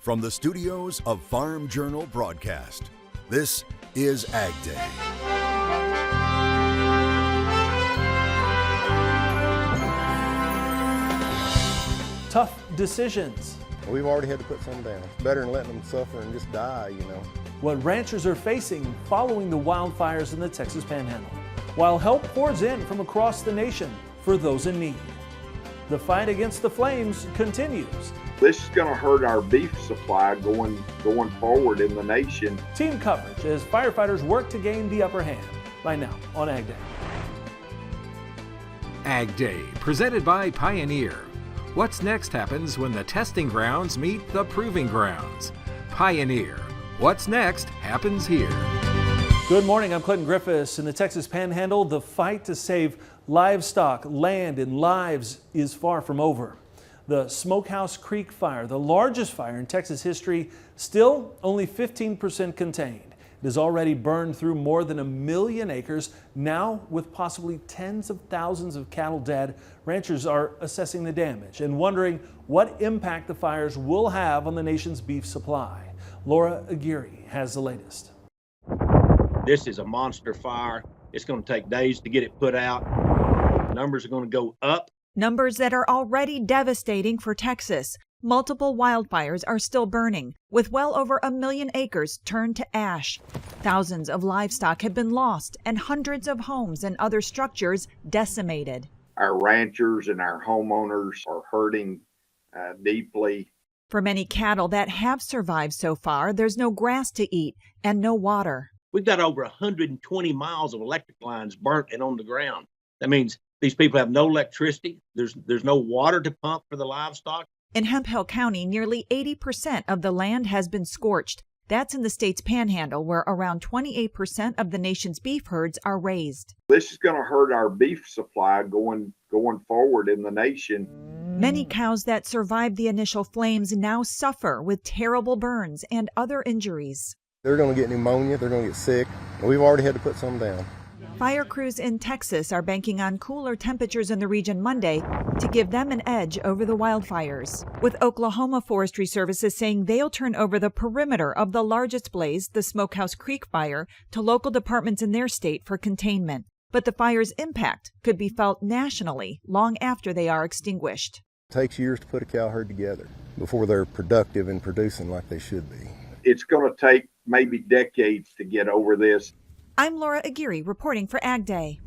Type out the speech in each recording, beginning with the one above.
From the studios of Farm Journal Broadcast, this is AgDay. Tough decisions. We've already had to put some down. It's better than letting them suffer and just die, you know. What ranchers are facing following the wildfires in the Texas Panhandle, while help pours in from across the nation for those in need. The fight against the flames continues. This is going to hurt our beef supply going forward in the nation. Team coverage as firefighters work to gain the upper hand. Right now on AgDay. AgDay, presented by Pioneer. What's next happens when the testing grounds meet the proving grounds. Pioneer. What's next happens here. Good morning, I'm Clinton Griffiths. In the Texas Panhandle, the fight to save livestock, land, and lives is far from over. The Smokehouse Creek fire, the largest fire in Texas history, still only 15% contained. It has already burned through more than 1 million acres. Now, with possibly tens of thousands of cattle dead, ranchers are assessing the damage and wondering what impact the fires will have on the nation's beef supply. Laura Aguirre has the latest. This is a monster fire. It's going to take days to get it put out. Numbers are going to go up. Numbers that are already devastating for Texas. Multiple wildfires are still burning, with well over 1 million acres turned to ash. Thousands of livestock have been lost and hundreds of homes and other structures decimated. Our ranchers and our homeowners are hurting deeply. For many cattle that have survived so far, there's no grass to eat and no water. We've got over 120 miles of electric lines burnt and on the ground. That means these people have no electricity. There's no water to pump for the livestock. In Hemphill County, nearly 80% of the land has been scorched. That's in the state's Panhandle, where around 28% of the nation's beef herds are raised. This is going to hurt our beef supply going forward in the nation. Many cows that survived the initial flames now suffer with terrible burns and other injuries. They're going to get pneumonia, they're going to get sick, and we've already had to put some down. Fire crews in Texas are banking on cooler temperatures in the region Monday to give them an edge over the wildfires, with Oklahoma Forestry Services saying they'll turn over the perimeter of the largest blaze, the Smokehouse Creek fire, to local departments in their state for containment. But the fire's impact could be felt nationally long after they are extinguished. It takes years to put a cow herd together before they're productive and producing like they should be. It's going to take maybe decades to get over this. I'm Laura Aguirre reporting for AgDay.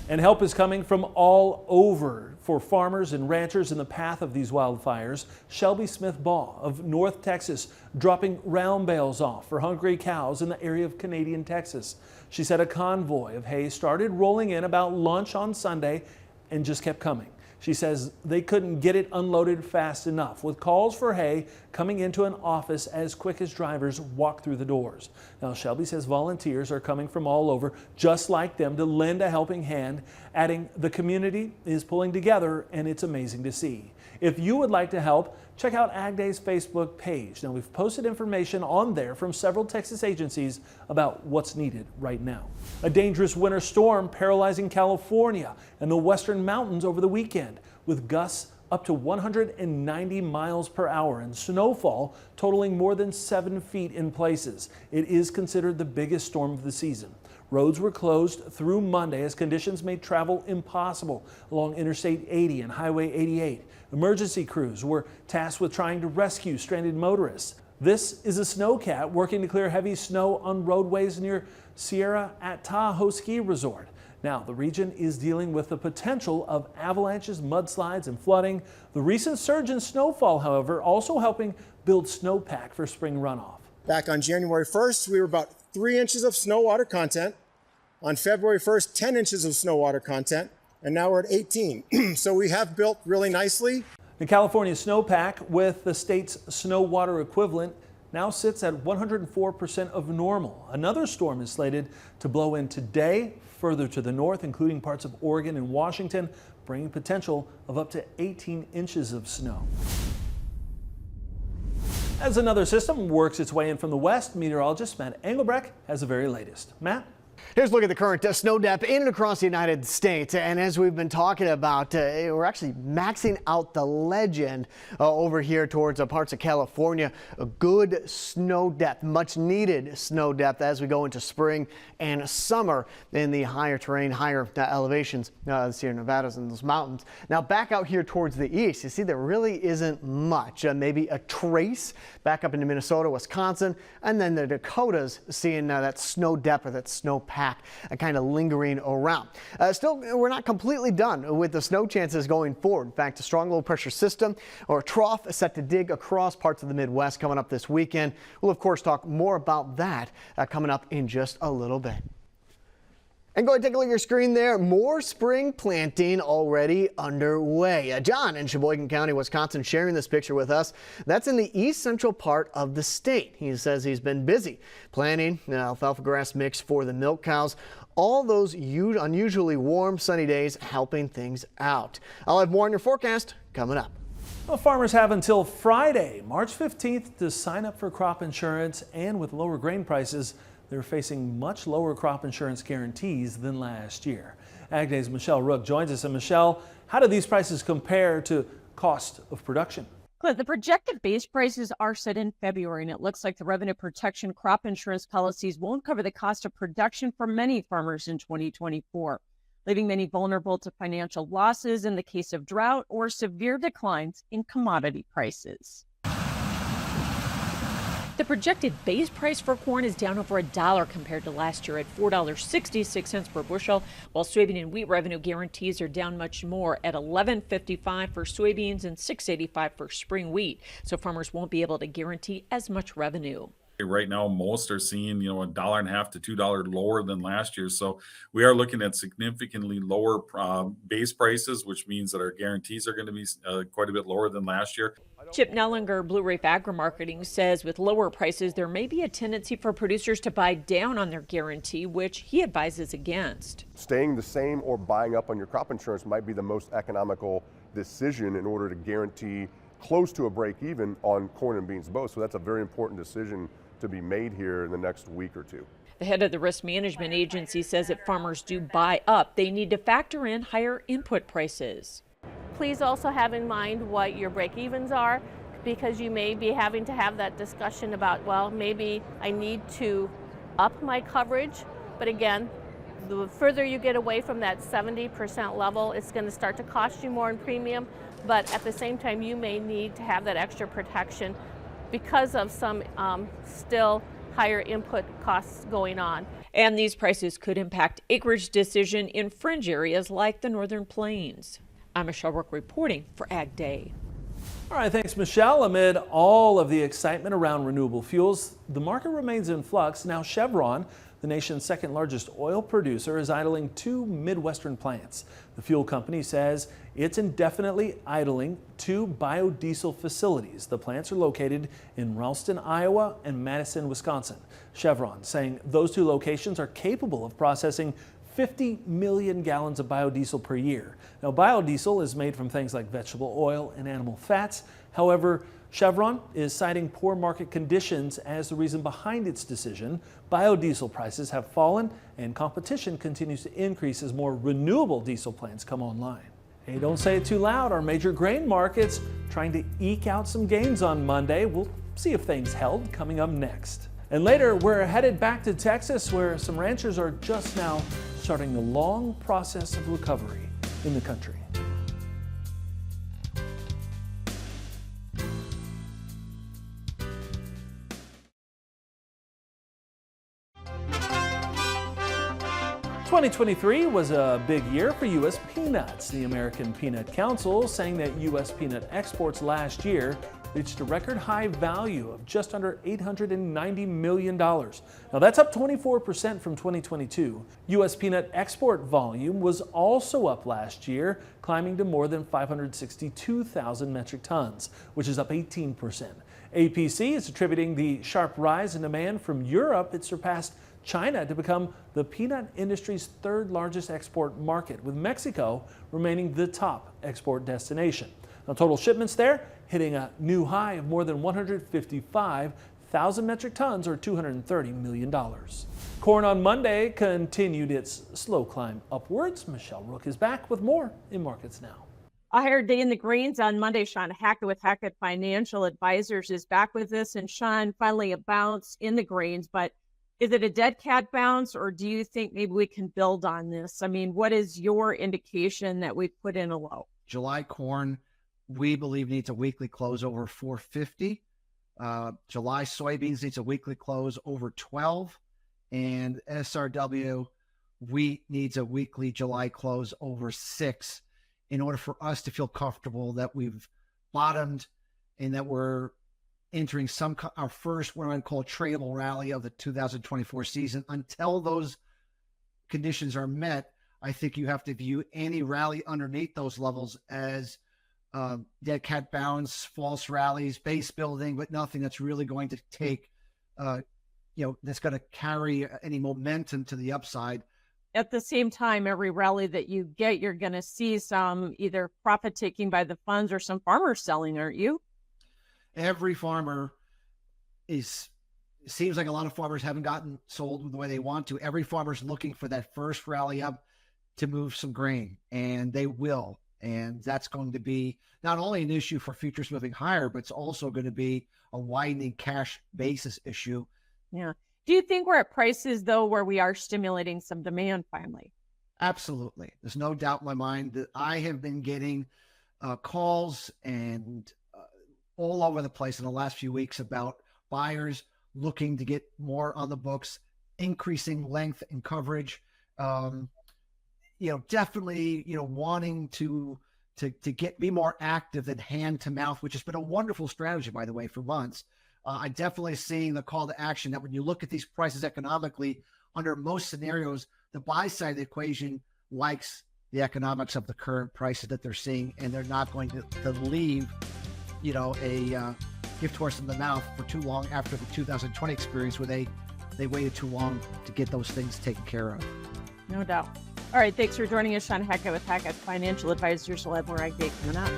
And help is coming from all over for farmers and ranchers in the path of these wildfires. Shelby Smith-Baugh of North Texas dropping round bales off for hungry cows in the area of Canadian Texas. She said a convoy of hay started rolling in about lunch on Sunday and just kept coming. She says they couldn't get it unloaded fast enough, with calls for hay coming into an office as quick as drivers walk through the doors. Now, Shelby says volunteers are coming from all over, just like them, to lend a helping hand, adding the community is pulling together, and it's amazing to see. If you would like to help, check out AgDay's Facebook page. Now, we've posted information on there from several Texas agencies about what's needed right now. A dangerous winter storm paralyzing California and the western mountains over the weekend, with gusts up to 190 miles per hour and snowfall totaling more than 7 feet in places. It is considered the biggest storm of the season. Roads were closed through Monday as conditions made travel impossible along Interstate 80 and Highway 88. Emergency crews were tasked with trying to rescue stranded motorists. This is a snowcat working to clear heavy snow on roadways near Sierra at Tahoe Ski Resort. Now, the region is dealing with the potential of avalanches, mudslides, and flooding. The recent surge in snowfall, however, also helping build snowpack for spring runoff. Back on January 1st, we were about 3 inches of snow water content. On February 1st, 10 inches of snow water content, and now we're at 18. So we have built really nicely. The California snowpack, with the state's snow water equivalent, now sits at 104% of normal. Another storm is slated to blow in today, further to the north, including parts of Oregon and Washington, bringing potential of up to 18 inches of snow. As another system works its way in from the west, meteorologist Matt Engelbrecht has the very latest. Matt? Here's a look at the current snow depth in and across the United States. And as we've been talking about, we're actually maxing out the legend over here towards parts of California. A good snow depth, much needed snow depth as we go into spring and summer in the higher terrain, higher elevations this year in Nevada's and those mountains. Now back out here towards the east, you see there really isn't much, maybe a trace back up into Minnesota, Wisconsin, and then the Dakotas seeing that snow depth or that snow pack kind of lingering around. Still, we're not completely done with the snow chances going forward. In fact, a strong low pressure system or a trough is set to dig across parts of the Midwest coming up this weekend. We'll of course talk more about that coming up in just a little bit. And go ahead and take a look at your screen there. More spring planting already underway. John in Sheboygan County, Wisconsin, sharing this picture with us. That's in the east central part of the state. He says he's been busy planting alfalfa grass mix for the milk cows. All those unusually warm, sunny days helping things out. I'll have more on your forecast coming up. Well, farmers have until Friday, March 15th, to sign up for crop insurance, and with lower grain prices, they're facing much lower crop insurance guarantees than last year. AgDay's Michelle Rook joins us. And Michelle, how do these prices compare to cost of production? Clint, the projected base prices are set in February, and it looks like the revenue protection crop insurance policies won't cover the cost of production for many farmers in 2024, leaving many vulnerable to financial losses in the case of drought or severe declines in commodity prices. The projected base price for corn is down over $1 compared to last year at $4.66 per bushel, while soybean and wheat revenue guarantees are down much more at $11.55 for soybeans and $6.85 for spring wheat. So farmers won't be able to guarantee as much revenue. Right now, most are seeing, $1.50 to $2 lower than last year. So we are looking at significantly lower base prices, which means that our guarantees are going to be quite a bit lower than last year. Chip Nellinger, Blue Reef Agri-Marketing, says with lower prices, there may be a tendency for producers to buy down on their guarantee, which he advises against. Staying the same or buying up on your crop insurance might be the most economical decision in order to guarantee close to a break even on corn and beans both. So that's a very important decision to be made here in the next week or two. The head of the risk management agency says if farmers do buy up, they need to factor in higher input prices. Please also have in mind what your break-evens are, because you may be having to have that discussion about, well, maybe I need to up my coverage. But again, the further you get away from that 70% level, it's going to start to cost you more in premium. But at the same time, you may need to have that extra protection because of some still higher input costs going on. And these prices could impact acreage decision in fringe areas like the Northern Plains. I'm Michelle Rook reporting for AgDay. All right, thanks, Michelle. Amid all of the excitement around renewable fuels, the market remains in flux. Now, Chevron, the nation's second largest oil producer, is idling 2 Midwestern plants. The fuel company says it's indefinitely idling 2 biodiesel facilities. The plants are located in Ralston, Iowa and Madison, Wisconsin. Chevron saying those 2 locations are capable of processing 50 million gallons of biodiesel per year. Now, biodiesel is made from things like vegetable oil and animal fats. However, Chevron is citing poor market conditions as the reason behind its decision. Biodiesel prices have fallen and competition continues to increase as more renewable diesel plants come online. Hey, don't say it too loud. Our major grain markets trying to eke out some gains on Monday. We'll see if things held coming up next. And later, we're headed back to Texas, where some ranchers are just now starting the long process of recovery in the country. "2023 was a big year for U.S. peanuts. The American Peanut Council saying that U.S. peanut exports last year reached a record high value of just under $890 million. Now that's up 24% from 2022. U.S. peanut export volume was also up last year, climbing to more than 562,000 metric tons, which is up 18%. APC is attributing the sharp rise in demand from Europe. It surpassed China to become the peanut industry's 3rd largest export market, with Mexico remaining the top export destination. Now, total shipments there hitting a new high of more than 155 1,000 metric tons or $230 million. Corn on Monday continued its slow climb upwards. Michelle Rook is back with more in markets now. A higher day in the grains on Monday. Sean Hackett with Hackett Financial Advisors is back with us. And Sean, finally a bounce in the grains, but is it a dead cat bounce, or do you think maybe we can build on this? I mean, what is your indication that we've put in a low? July corn, we believe, needs a weekly close over 450. July soybeans needs a weekly close over 12. And SRW wheat needs a weekly July close over 6 in order for us to feel comfortable that we've bottomed and that we're entering our first what I call tradable rally of the 2024 season. Until those conditions are met, I think you have to view any rally underneath those levels as dead cat bounce, false rallies, base building, but nothing that's really going to take, that's going to carry any momentum to the upside. At the same time, every rally that you get, you're going to see some either profit taking by the funds or some farmers selling, aren't you? Every farmer seems like a lot of farmers haven't gotten sold the way they want to. Every farmer's looking for that first rally up to move some grain, and they will. And that's going to be not only an issue for futures moving higher, but it's also going to be a widening cash basis issue. Yeah. Do you think we're at prices, though, where we are stimulating some demand finally? Absolutely. There's no doubt in my mind that I have been getting calls and all over the place in the last few weeks about buyers looking to get more on the books, increasing length and coverage, definitely, wanting to be more active than hand to mouth, which has been a wonderful strategy, by the way, for months. I definitely seeing the call to action that when you look at these prices economically, under most scenarios, the buy side of the equation likes the economics of the current prices that they're seeing, and they're not going to leave a gift horse in the mouth for too long after the 2020 experience where they waited too long to get those things taken care of. No doubt. All right, thanks for joining us, Sean Hackett with Hackett Financial Advisors. We'll have more AgDay coming up.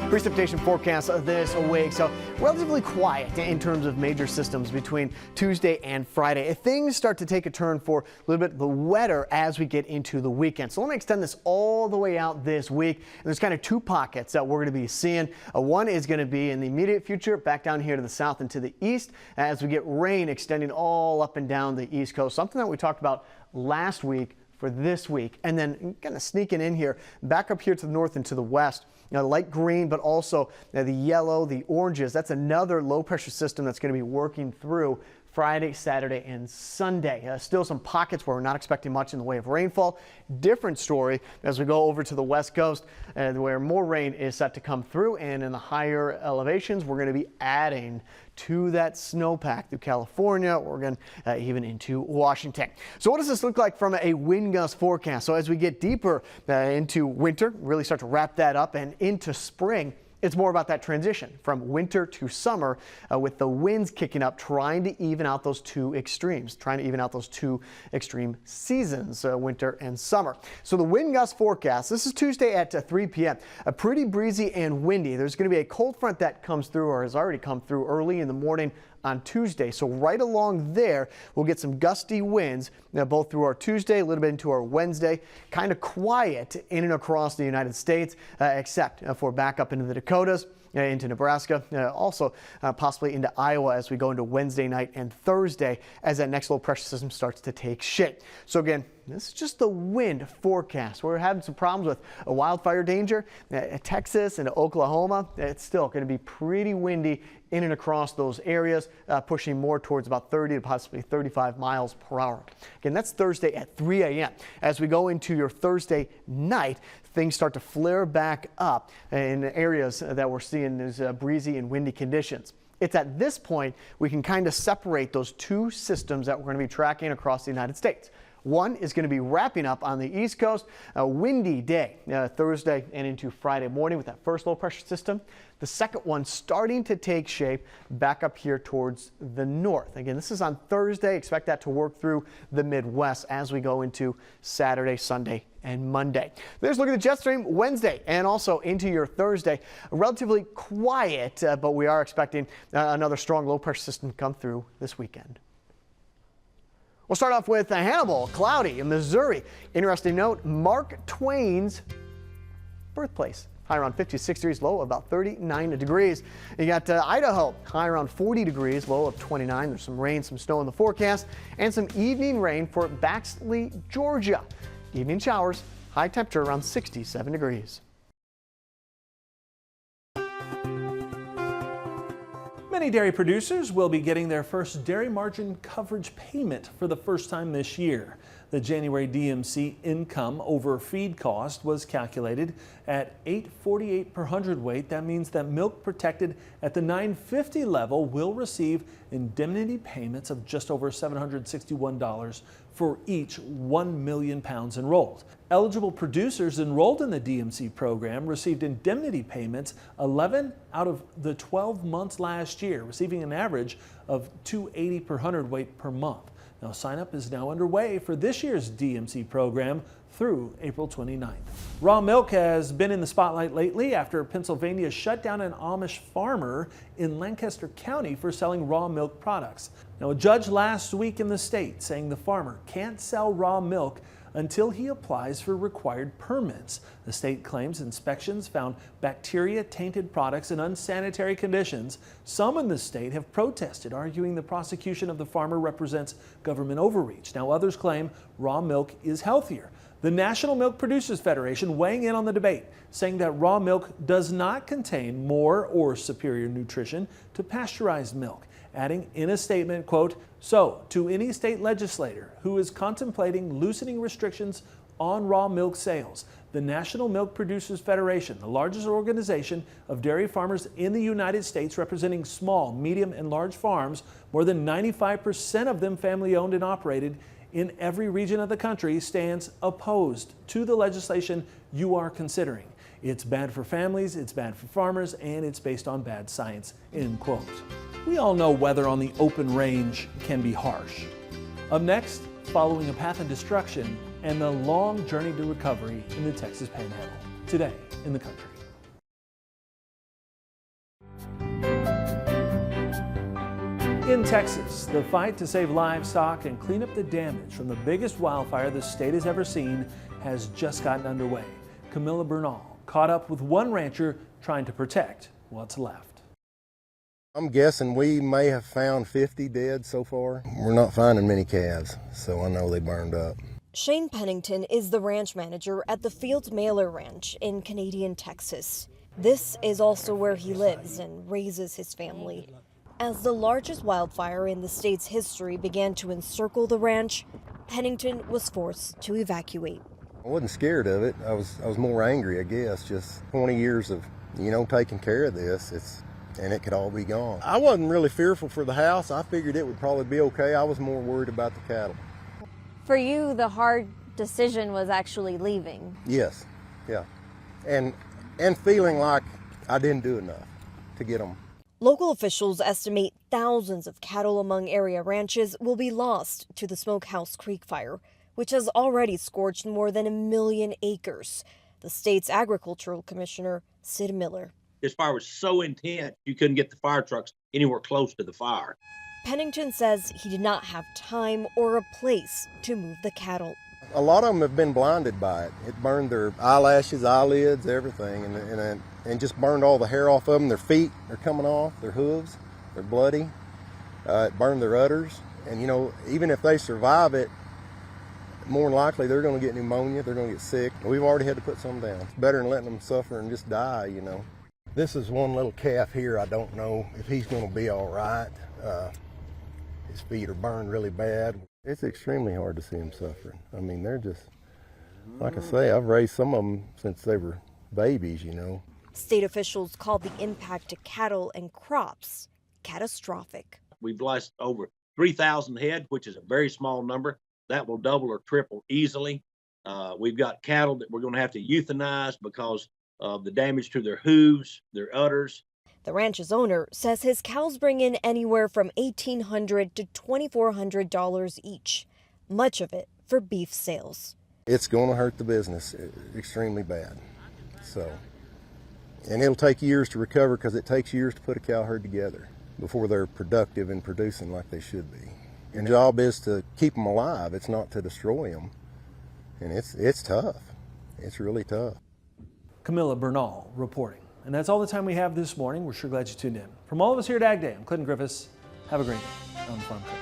Precipitation forecast this week. So relatively quiet in terms of major systems between Tuesday and Friday. If things start to take a turn for a little bit wetter as we get into the weekend. So let me extend this all the way out this week. And there's kind of two pockets that we're going to be seeing. One is going to be in the immediate future, back down here to the south and to the east, as we get rain extending all up and down the East Coast. Something that we talked about last week for this week. And then kind of sneaking in here, back up here to the north and to the west. Light green, but also the yellow, the oranges. That's another low pressure system that's going to be working through Friday, Saturday, and Sunday. Still some pockets where we're not expecting much in the way of rainfall. Different story as we go over to the west coast, where more rain is set to come through, and in the higher elevations we're going to be adding to that snowpack through California, Oregon, even into Washington. So what does this look like from a wind gust forecast? So as we get deeper into winter, really start to wrap that up, and into spring, it's more about that transition from winter to summer, with the winds kicking up, trying to even out those two extremes, trying to even out those two extreme seasons, winter and summer. So the wind gust forecast, this is Tuesday at 3 p.m. Pretty breezy and windy. There's going to be a cold front that comes through, or has already come through early in the morning on Tuesday. So right along there, we'll get some gusty winds both through our Tuesday, a little bit into our Wednesday. Kind of quiet in and across the United States, except for back up into the Dakotas, into Nebraska, also possibly into Iowa as we go into Wednesday night and Thursday as that next low pressure system starts to take shape. So again, this is just the wind forecast. We're having some problems with a wildfire danger. Texas and Oklahoma, it's still going to be pretty windy in and across those areas, pushing more towards about 30 to possibly 35 miles per hour. Again, that's Thursday at 3 a.m. As we go into your Thursday night, things start to flare back up in areas that we're seeing these breezy and windy conditions. It's at this point we can kind of separate those two systems that we're going to be tracking across the United States. One is going to be wrapping up on the East Coast. A windy day Thursday and into Friday morning with that first low pressure system. The second one starting to take shape back up here towards the north. Again, this is on Thursday. Expect that to work through the Midwest as we go into Saturday, Sunday, and Monday. There's a look at the jet stream Wednesday and also into your Thursday. Relatively quiet, but we are expecting another strong low pressure system come through this weekend. We'll start off with Hannibal, cloudy in Missouri. Interesting note, Mark Twain's birthplace. High around 56 degrees, low about 39 degrees. You got Idaho, high around 40 degrees, low of 29. There's some rain, some snow in the forecast, and some evening rain for Baxley, Georgia. Evening showers, high temperature around 67 degrees. Many dairy producers will be getting their first dairy margin coverage payment for the first time this year. The January DMC income over feed cost was calculated at $8.48 per hundredweight. That means that milk protected at the $9.50 level will receive indemnity payments of just over $761 for each 1 million pounds enrolled. Eligible producers enrolled in the DMC program received indemnity payments 11 out of the 12 months last year, receiving an average of $2.80 per hundredweight per month. Now, sign-up is now underway for this year's DMC program through April 29th. Raw milk has been in the spotlight lately after Pennsylvania shut down an Amish farmer in Lancaster County for selling raw milk products. Now, a judge last week in the state saying the farmer can't sell raw milk until he applies for required permits. The state claims inspections found bacteria-tainted products in unsanitary conditions. Some in the state have protested, arguing the prosecution of the farmer represents government overreach. Now others claim raw milk is healthier. The National Milk Producers Federation weighing in on the debate, saying that raw milk does not contain more or superior nutrition to pasteurized milk, adding in a statement, quote, "So, to any state legislator who is contemplating loosening restrictions on raw milk sales, the National Milk Producers Federation, the largest organization of dairy farmers in the United States representing small, medium, and large farms, more than 95% of them family-owned and operated in every region of the country, stands opposed to the legislation you are considering. It's bad for families, it's bad for farmers, and it's based on bad science," end quote. We all know weather on the open range can be harsh. Up next, following a path of destruction and the long journey to recovery in the Texas Panhandle. Today in the country. In Texas, the fight to save livestock and clean up the damage from the biggest wildfire the state has ever seen has just gotten underway. Camilla Bernal caught up with one rancher trying to protect what's left. I'm guessing we may have found 50 dead so far. We're not finding many calves, so I know they burned up. Shane Pennington is the ranch manager at the Fields Mailer Ranch in Canadian Texas. This is also where he lives and raises his family. As the largest wildfire in the state's history began to encircle the ranch, Pennington was forced to evacuate. I wasn't scared of it. I was more angry, I guess. Just 20 years of, taking care of this. And it could all be gone. I wasn't really fearful for the house. I figured it would probably be okay. I was more worried about the cattle. For you, the hard decision was actually leaving. Yes, yeah. And feeling like I didn't do enough to get them. Local officials estimate thousands of cattle among area ranches will be lost to the Smokehouse Creek fire, which has already scorched more than 1 million acres. The state's agricultural commissioner, Sid Miller. This fire was so intense, you couldn't get the fire trucks anywhere close to the fire. Pennington says he did not have time or a place to move the cattle. A lot of them have been blinded by it. It burned their eyelashes, eyelids, everything, and just burned all the hair off of them. Their feet are coming off, their hooves, they're bloody. It burned their udders. And, even if they survive it, more than likely they're going to get pneumonia, they're going to get sick. We've already had to put some down. It's better than letting them suffer and just die, This is one little calf here. I don't know if he's going to be all right. His feet are burned really bad. It's extremely hard to see him suffering. I mean, they're just, like I say, I've raised some of them since they were babies, State officials called the impact to cattle and crops catastrophic. We've lost over 3,000 head, which is a very small number. that will double or triple easily. We've got cattle that we're going to have to euthanize because of the damage to their hooves, their udders. The ranch's owner says his cows bring in anywhere from $1,800 to $2,400 each, much of it for beef sales. It's going to hurt the business extremely bad. So, and it'll take years to recover because it takes years to put a cow herd together before they're productive and producing like they should be. And the job is to keep them alive. It's not to destroy them. And it's tough. It's really tough. Camilla Bernal reporting. And that's all the time we have this morning. We're sure glad you tuned in. From all of us here at AgDay, I'm Clinton Griffiths. Have a great day on the Farm Cook.